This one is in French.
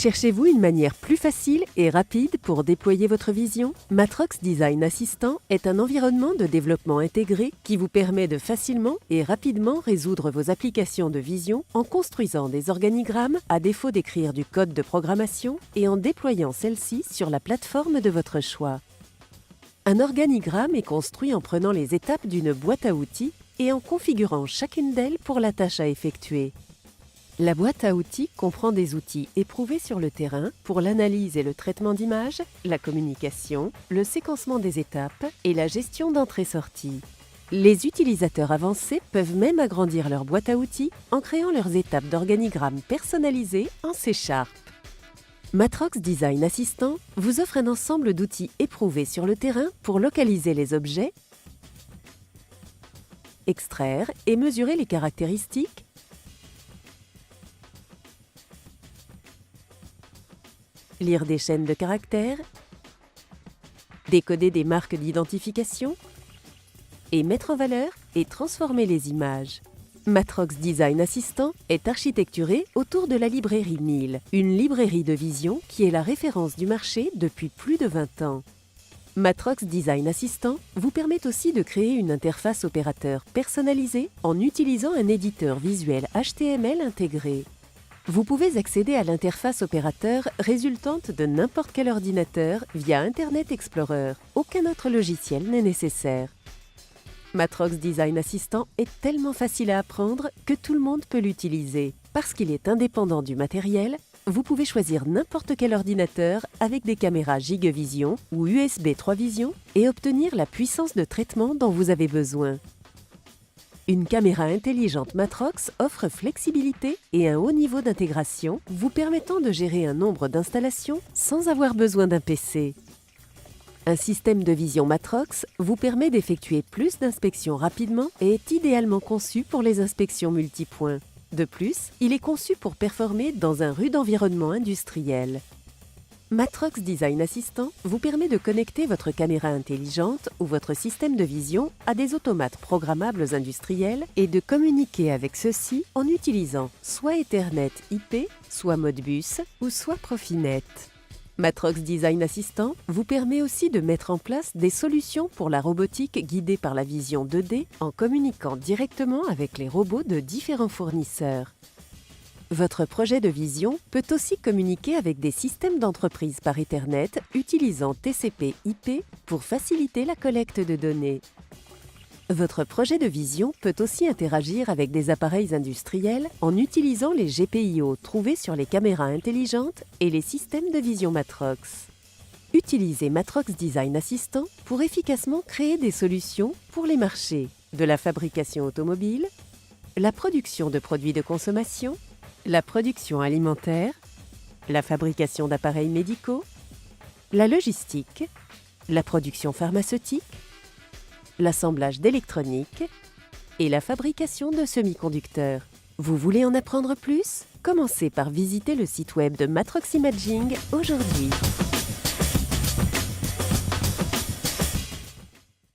Cherchez-vous une manière plus facile et rapide pour déployer votre vision? Matrox Design Assistant est un environnement de développement intégré qui vous permet de facilement et rapidement résoudre vos applications de vision en construisant des organigrammes à défaut d'écrire du code de programmation et en déployant celle-ci sur la plateforme de votre choix. Un organigramme est construit en prenant les étapes d'une boîte à outils et en configurant chacune d'elles pour la tâche à effectuer. La boîte à outils comprend des outils éprouvés sur le terrain pour l'analyse et le traitement d'images, la communication, le séquencement des étapes et la gestion d'entrée-sortie. Les utilisateurs avancés peuvent même agrandir leur boîte à outils en créant leurs étapes d'organigramme personnalisées en C#. Matrox Design Assistant vous offre un ensemble d'outils éprouvés sur le terrain pour localiser les objets, extraire et mesurer les caractéristiques, lire des chaînes de caractères, décoder des marques d'identification et mettre en valeur et transformer les images. Matrox Design Assistant est architecturé autour de la librairie 1000, une librairie de vision qui est la référence du marché depuis plus de 20 ans. Matrox Design Assistant vous permet aussi de créer une interface opérateur personnalisée en utilisant un éditeur visuel HTML intégré. Vous pouvez accéder à l'interface opérateur résultante de n'importe quel ordinateur via Internet Explorer. Aucun autre logiciel n'est nécessaire. Matrox Design Assistant est tellement facile à apprendre que tout le monde peut l'utiliser. Parce qu'il est indépendant du matériel, vous pouvez choisir n'importe quel ordinateur avec des caméras GigaVision ou USB 3 Vision et obtenir la puissance de traitement dont vous avez besoin. Une caméra intelligente Matrox offre flexibilité et un haut niveau d'intégration, vous permettant de gérer un nombre d'installations sans avoir besoin d'un PC. Un système de vision Matrox vous permet d'effectuer plus d'inspections rapidement et est idéalement conçu pour les inspections multipoints. De plus, il est conçu pour performer dans un rude environnement industriel. Matrox Design Assistant vous permet de connecter votre caméra intelligente ou votre système de vision à des automates programmables industriels et de communiquer avec ceux-ci en utilisant soit Ethernet IP, soit Modbus ou soit Profinet. Matrox Design Assistant vous permet aussi de mettre en place des solutions pour la robotique guidée par la vision 2D en communiquant directement avec les robots de différents fournisseurs. Votre projet de vision peut aussi communiquer avec des systèmes d'entreprise par Ethernet utilisant TCP/IP pour faciliter la collecte de données. Votre projet de vision peut aussi interagir avec des appareils industriels en utilisant les GPIO trouvés sur les caméras intelligentes et les systèmes de vision Matrox. Utilisez Matrox Design Assistant pour efficacement créer des solutions pour les marchés de la fabrication automobile, la production de produits de consommation, la production alimentaire, la fabrication d'appareils médicaux, la logistique, la production pharmaceutique, l'assemblage d'électronique et la fabrication de semi-conducteurs. Vous voulez en apprendre plus? Commencez par visiter le site web de Matrox Imaging aujourd'hui.